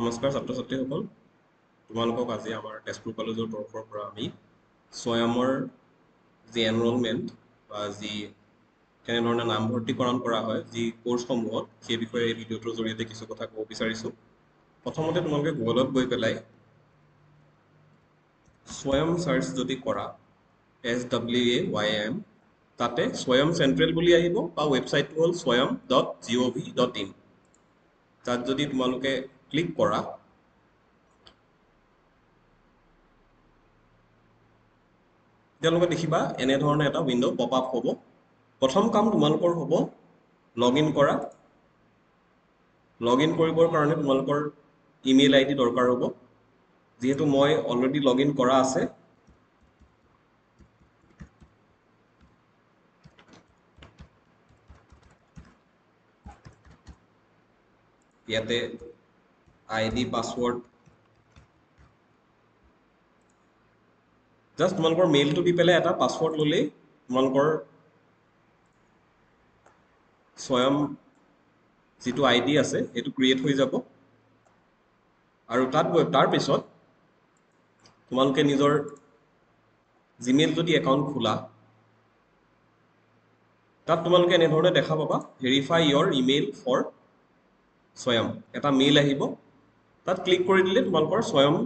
নমস্কাৰ ছাত্ৰ ছাত্ৰীসকল তোমালোকক আজি আমাৰ তেজপুৰ কলেজৰ তৰফৰ পৰা আমি স্বয়মৰ যি এনৰোলমেণ্ট বা যি কেনেধৰণে নামভৰ্তিকৰণ কৰা হয় যি কোৰ্চসমূহত সেই বিষয়ে এই ভিডিঅ'টোৰ জৰিয়তে কিছু কথা ক'ব বিচাৰিছোঁ। প্ৰথমতে তোমালোকে গুগলত গৈ পেলাই স্বয়ম চাৰ্চ যদি কৰা SWAYM তাতে স্বয়ম চেণ্ট্ৰেল বুলি আহিব বা ৱেবছাইটটো হ'ল swayam.gov.in। তাত যদি তোমালোকে ক্লিক কৰা তেওঁলোকে দেখিবা এনেধৰণে এটা উইণ্ড' পপ আপ হ'ব। প্ৰথম কাম তোমালোকৰ হ'ব লগ ইন কৰা। লগ ইন কৰিবৰ কাৰণে তোমালোকৰ ইমেইল আইডি দৰকাৰ হ'ব। যিহেতু মই অলৰেডি লগ ইন কৰা আছে ইয়াতে আইডি পাছৱৰ্ড জাষ্ট তোমালোকৰ মেইলটো দি পেলাই এটা পাছৱৰ্ড ল'লেই তোমালোকৰ স্বয়ম যিটো আইডি আছে সেইটো ক্ৰিয়েট হৈ যাব। আৰু তাৰপিছত তোমালোকে নিজৰ জিমেইল যদি একাউণ্ট খোলা তাত তোমালোকে এনেধৰণে দেখা পাবা verify your email for Swayam এটা মেইল আহিব। তাত ক্লিক কৰি দিলে তোমালোকৰ স্বয়ম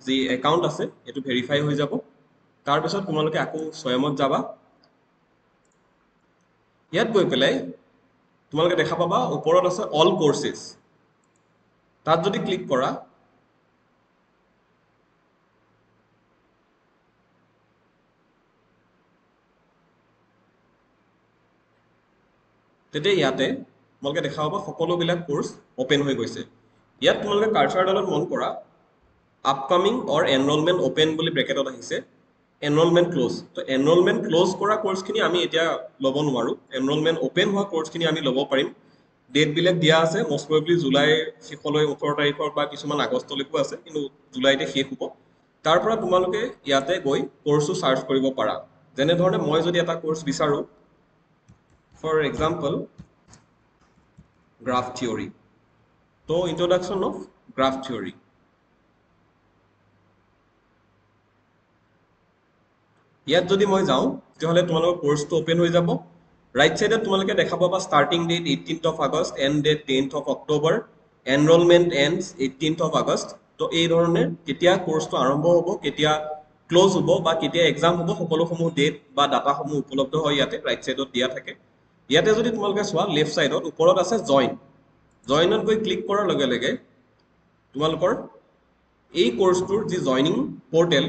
যি একাউণ্ট আছে সেইটো ভেৰিফাই হৈ যাব। তাৰপিছত তোমালোকে আকৌ স্বয়মত যাবা। ইয়াত গৈ পেলাই তোমালোকে দেখা পাবা ওপৰত আছে অল কোৰ্চেছ। তাত যদি ক্লিক কৰা তেতিয়া ইয়াতে তোমালোকে দেখা পাবা সকলোবিলাক কোৰ্চ অপেন হৈ গৈছে। ইয়াত তোমালোকে কাৰ্চাৰডালত মন কৰা আপকামিং অৰ এনৰোলমেণ্ট অপেন বুলি ব্ৰেকেটত আহিছে এনৰোলমেণ্ট ক্ল'জ। তো এনৰোলমেণ্ট ক্ল'জ কৰা কোৰ্চখিনি আমি এতিয়া ল'ব নোৱাৰোঁ। এনৰোলমেণ্ট অপেন হোৱা কোৰ্চখিনি আমি ল'ব পাৰিম। ডেটবিলাক দিয়া আছে মষ্ট প্ৰবেবলি জুলাইৰ শেষলৈ 18 তাৰিখৰ বা কিছুমান আগষ্টলৈকো আছে, কিন্তু জুলাইতে শেষ হ'ব। তাৰ পৰা তোমালোকে ইয়াতে গৈ কোৰ্চটো চাৰ্চ কৰিব পাৰা। যেনেধৰণে মই যদি এটা কোৰ্চ বিচাৰোঁ ফৰ এক্সাম্পল গ্ৰাফ থিয়ৰী, তো ইন্ট্ৰডাকশ্যন অফ গ্ৰাফ থিয়ৰী ইয়াত যদি মই যাওঁ তেতিয়াহ'লে তোমালোকৰ কোৰ্চটো অপেন হৈ যাব। ৰাইট চাইডত তোমালোকে দেখা পাবা starting date 18th of August, end date 10th of October, enrolment ends 18th of August। তো এই ধৰণে কেতিয়া কোৰ্চটো আৰম্ভ হ'ব, কেতিয়া ক্ল'জ হ'ব বা কেতিয়া এক্সাম হ'ব সকলোসমূহ ডেট বা ডাটাসমূহ উপলব্ধ হয় ইয়াতে ৰাইট চাইডত দিয়া থাকে। ইয়াতে যদি তোমালোকে চোৱা লেফ্ট চাইডত ওপৰত আছে জইন। জইনত গৈ ক্লিক কৰাৰ লগে লগে তোমালোকৰ এই কোৰ্চটোৰ যি জইনিং পৰ্টেল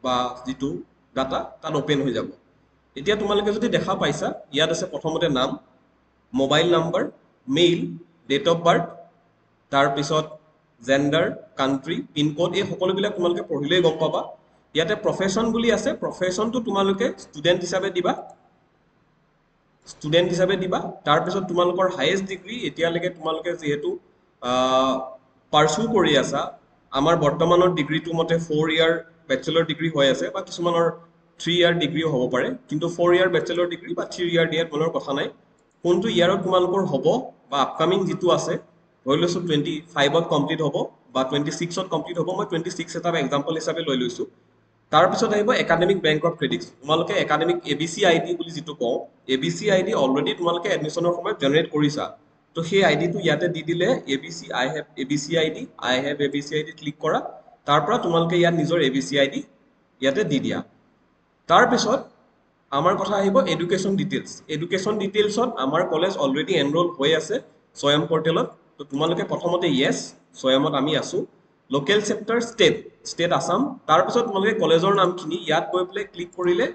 বা যিটো ডাটা তাত অপেন হৈ যাব। এতিয়া তোমালোকে যদি দেখা পাইছা ইয়াত আছে প্ৰথমতে নাম, mobile number, mail, date of birth, তাৰপিছত জেণ্ডাৰ, কাণ্ট্ৰি, পিনক'ড, এই সকলোবিলাক তোমালোকে পঢ়িলেই গম পাবা। ইয়াতে প্ৰফেশ্যন বুলি আছে, প্ৰফেশ্যনটো তোমালোকে ষ্টুডেণ্ট হিচাপে দিবা। তাৰপিছত তোমালোকৰ হায়েষ্ট ডিগ্ৰী এতিয়ালৈকে তোমালোকে যিহেতু পাৰ্চু কৰি আছা, আমাৰ বৰ্তমানৰ ডিগ্ৰীটো মতে 4 ইয়াৰ বেচেলৰ ডিগ্ৰী হৈ আছে বা কিছুমানৰ 3 ইয়াৰ ডিগ্ৰীও হ'ব পাৰে, কিন্তু 4 ইয়াৰ বেচেলৰ ডিগ্ৰী বা 3 ইয়াৰ দিয়াত মনৰ কথা নাই। কোনটো ইয়াৰত তোমালোকৰ হ'ব বা আপকামিং যিটো আছে ধৰি লৈছোঁ 25ত কমপ্লিট হ'ব বা 26ত কমপ্লিট হ'ব, মই 26 এটা এক্সাম্পল হিচাপে লৈ লৈছোঁ। তাৰপিছত আহিব একাডেমিক বেংক অফ ক্ৰেডিটছ। তোমালোকে একাডেমিক ABC ID বুলি যিটো কওঁ, ABC ID অলৰেডি তোমালোকে এডমিশ্যনৰ সময়ত জেনেৰেট কৰিছা। তো সেই আইডিটো ইয়াতে দি দিলে আই হেভ ABC ID ক্লিক কৰা। তাৰ পৰা তোমালোকে ইয়াত নিজৰ ABC ID ইয়াতে দি দিয়া। তাৰপিছত আমাৰ কথা আহিব এডুকেশ্যন ডিটেইলছ। এডুকেশ্যন ডিটেইলছত আমাৰ কলেজ অলৰেডি এনৰোল হৈ আছে স্বয়ম পৰ্টেলত। তো তোমালোকে প্ৰথমতে য়েছ, স্বয়মত আমি আছোঁ। Local chapter state Assam. তাৰপিছত তোমালোকে কলেজৰ নামখিনি ইয়াত গৈ পেলাই ক্লিক কৰিলে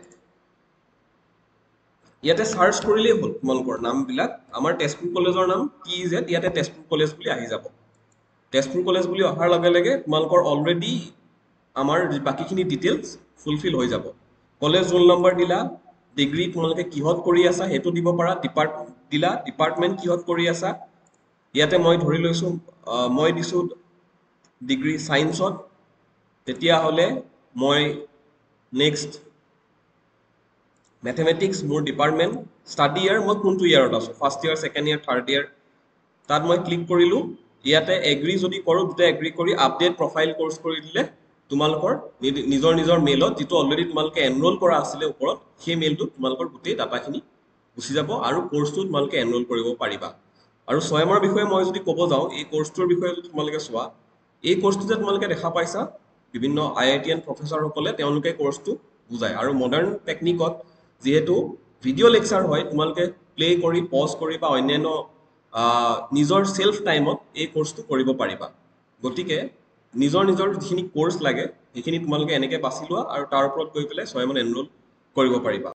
ইয়াতে চাৰ্চ কৰিলেই হ'ল তোমালোকৰ নামবিলাক। আমাৰ তেজপুৰ কলেজৰ নাম TZ, ইয়াতে তেজপুৰ কলেজ বুলি আহি যাব। তেজপুৰ কলেজ বুলি অহাৰ লগে লগে তোমালোকৰ অলৰেডি আমাৰ বাকীখিনি ডিটেইলছ ফুলফিল হৈ যাব। কলেজ ৰোল নম্বৰ দিলা, ডিগ্ৰী তোমালোকে কিহত কৰি আছা সেইটো দিব পাৰা, ডিপাৰ্টমেণ্ট কিহত কৰি আছা। ইয়াতে মই ধৰি লৈছোঁ মই দিছোঁ ডিগ্ৰী ছায়েন্সত, তেতিয়াহ'লে মই নেক্সট মেথমেটিক্স মোৰ ডিপাৰ্টমেণ্ট, ষ্টাডি ইয়াৰ মই কোনটো ইয়াৰত আছোঁ, first year, second year, third year, তাত মই ক্লিক কৰিলোঁ। ইয়াতে এগ্ৰি যদি কৰোঁ দুটা এগ্ৰি কৰি আপডেট প্ৰফাইল কোৰ্চ কৰি দিলে তোমালোকৰ নিজৰ নিজৰ মেইলত যিটো অলৰেডি তোমালোকে এনৰোল কৰা আছিলে ওপৰত সেই মেইলটোত তোমালোকৰ গোটেই ডাটাখিনি গুচি যাব আৰু কোৰ্চটো তোমালোকে এনৰোল কৰিব পাৰিবা আৰু স্বয়মৰ বিষয়ে মই যদি ক'ব যাওঁ এই কোৰ্চটোৰ বিষয়ে যদি তোমালোকে চোৱা এই কোৰ্চটো যে তোমালোকে দেখা পাইছা বিভিন্ন IITian প্ৰফেচৰসকলে তেওঁলোকে কোৰ্চটো বুজায় আৰু মডাৰ্ণ টেকনিকত যিহেতু ভিডিঅ' লেকচাৰ হয় তোমালোকে প্লে কৰি পজ কৰি বা অন্যান্য নিজৰ সেলফ টাইমত এই কোৰ্সটো কৰিব পাৰিবা গতিকে নিজৰ নিজৰ যিখিনি কোৰ্স লাগে সেইখিনি তোমালোকে এনেকৈ বাছি লোৱা আৰু তাৰ ওপৰত গৈ পেলাই স্বয়মত এনৰোল কৰিব পাৰিবা